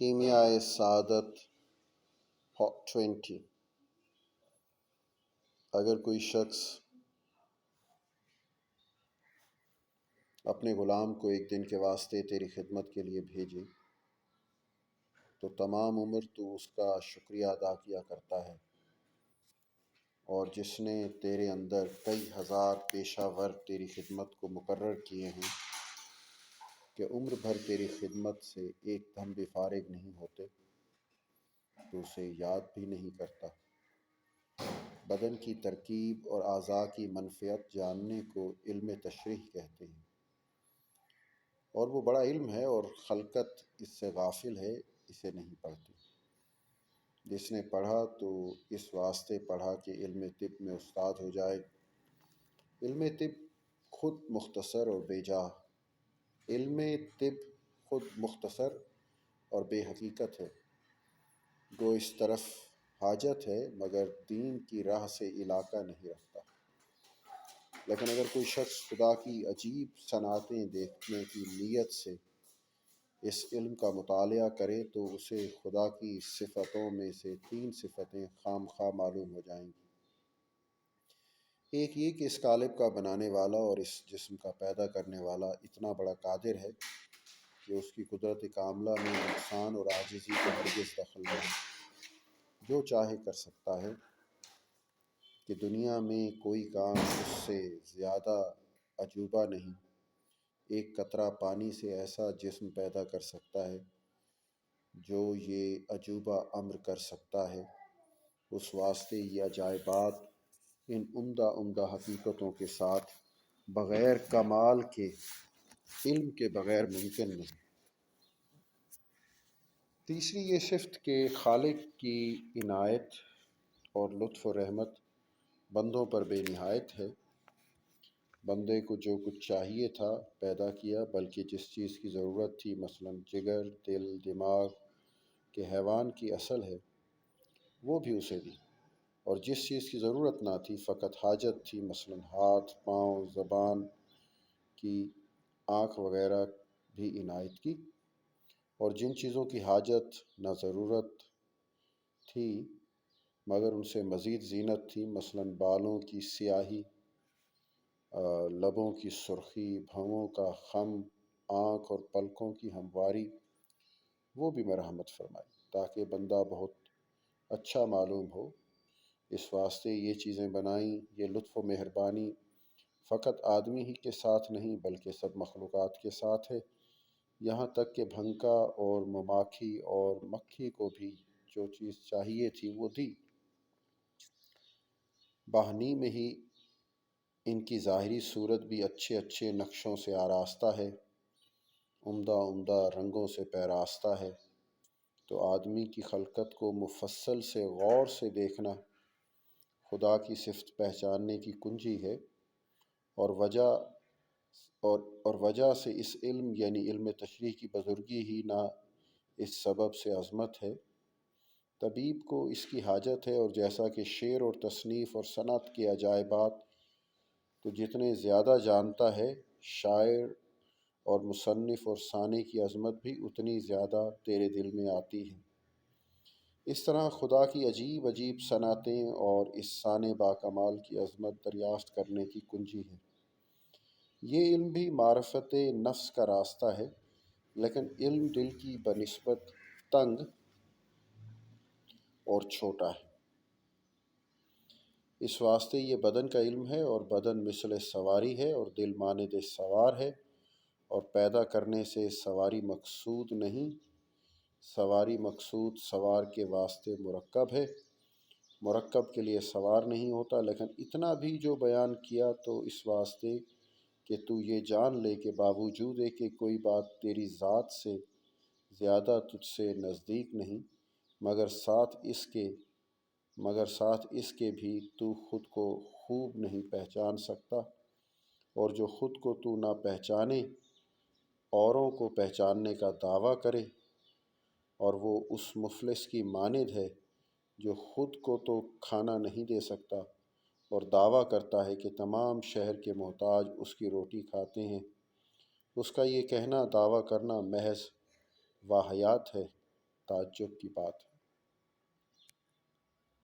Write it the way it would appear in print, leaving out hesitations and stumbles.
کیمیائے سعادت 20۔ اگر کوئی شخص اپنے غلام کو ایک دن کے واسطے تیری خدمت کے لیے بھیجے تو تمام عمر تو اس کا شکریہ ادا کیا کرتا ہے، اور جس نے تیرے اندر کئی ہزار پیشہ ور تیری خدمت کو مقرر کیے ہیں کہ عمر بھر تیری خدمت سے ایک دم بھی فارغ نہیں ہوتے، تو اسے یاد بھی نہیں کرتا۔ بدن کی ترکیب اور اعضاء کی منفعت جاننے کو علم تشریح کہتے ہیں، اور وہ بڑا علم ہے اور خلقت اس سے غافل ہے، اسے نہیں پڑھتی۔ جس نے پڑھا تو اس واسطے پڑھا کہ علم طب میں استاد ہو جائے۔ علم طب خود مختصر اور بے جا علم طب خود مختصر اور بے حقیقت ہے، گو اس طرف حاجت ہے مگر دین کی راہ سے علاقہ نہیں رکھتا۔ لیکن اگر کوئی شخص خدا کی عجیب صنعتیں دیکھنے کی نیت سے اس علم کا مطالعہ کرے تو اسے خدا کی صفتوں میں سے 3 صفتیں خام خواہ معلوم ہو جائیں گی۔ ایک یہ کہ اس قالب کا بنانے والا اور اس جسم کا پیدا کرنے والا اتنا بڑا قادر ہے کہ اس کی قدرت کاملہ میں نقصان اور عاجزی کا ہرگز دخل نہیں، جو چاہے کر سکتا ہے، کہ دنیا میں کوئی کام اس سے زیادہ عجوبہ نہیں۔ ایک قطرہ پانی سے ایسا جسم پیدا کر سکتا ہے جو یہ عجوبہ امر کر سکتا ہے، اس واسطے یہ عجائبات ان عمدہ حقیقتوں کے ساتھ بغیر کمال کے علم کے بغیر ممکن نہیں۔ تیسری یہ صفت کہ خالق کی عنایت اور لطف و رحمت بندوں پر بے نہایت ہے۔ بندے کو جو کچھ چاہیے تھا پیدا کیا، بلکہ جس چیز کی ضرورت تھی مثلاً جگر، دل، دماغ کے حیوان کی اصل ہے، وہ بھی اسے دی، اور جس چیز کی ضرورت نہ تھی فقط حاجت تھی مثلاً ہاتھ، پاؤں، زبان کی، آنکھ وغیرہ بھی عنایت کی، اور جن چیزوں کی حاجت نہ ضرورت تھی مگر ان سے مزید زینت تھی مثلاً بالوں کی سیاہی، لبوں کی سرخی، بھووں کا خم، آنکھ اور پلکوں کی ہمواری، وہ بھی مرحمت فرمائی تاکہ بندہ بہت اچھا معلوم ہو۔ اس واسطے یہ چیزیں بنائیں۔ یہ لطف و مہربانی فقط آدمی ہی کے ساتھ نہیں بلکہ سب مخلوقات کے ساتھ ہے، یہاں تک کہ بھنکا اور مماکھی اور مکھی کو بھی جو چیز چاہیے تھی وہ دی۔ باہنی میں ہی ان کی ظاہری صورت بھی اچھے اچھے نقشوں سے آراستہ ہے، عمدہ رنگوں سے پیراستہ ہے، تو آدمی کی خلقت کو مفصل سے غور سے دیکھنا خدا کی صفت پہچاننے کی کنجی ہے، اور وجہ سے اس علم یعنی علم تشریح کی بزرگی ہی نہ اس سبب سے عظمت ہے۔ طبیب کو اس کی حاجت ہے، اور جیسا کہ شعر اور تصنیف اور صنعت کے عجائبات تو جتنے زیادہ جانتا ہے، شاعر اور مصنف اور ثانی کی عظمت بھی اتنی زیادہ تیرے دل میں آتی ہے۔ اس طرح خدا کی عجیب صنعتیں اور اس صانع باکمال کی عظمت دریافت کرنے کی کنجی ہے۔ یہ علم بھی معرفت نفس کا راستہ ہے، لیکن علم دل کی بنسبت تنگ اور چھوٹا ہے، اس واسطے یہ بدن کا علم ہے، اور بدن مثل سواری ہے اور دل مانند سوار ہے، اور پیدا کرنے سے سواری مقصود نہیں، سواری مقصود سوار کے واسطے مرکب ہے، مرکب کے لیے سوار نہیں ہوتا۔ لیکن اتنا بھی جو بیان کیا تو اس واسطے کہ تو یہ جان لے کہ باوجود کہ کوئی بات تیری ذات سے زیادہ تجھ سے نزدیک نہیں، مگر ساتھ اس کے بھی تو خود کو خوب نہیں پہچان سکتا، اور جو خود کو تو نہ پہچانے اوروں کو پہچاننے کا دعویٰ کرے، اور وہ اس مفلس کی مانند ہے جو خود کو تو کھانا نہیں دے سکتا اور دعویٰ کرتا ہے کہ تمام شہر کے محتاج اس کی روٹی کھاتے ہیں۔ اس کا یہ کہنا، دعویٰ کرنا محض واہیات ہے، تعجب کی بات ہے۔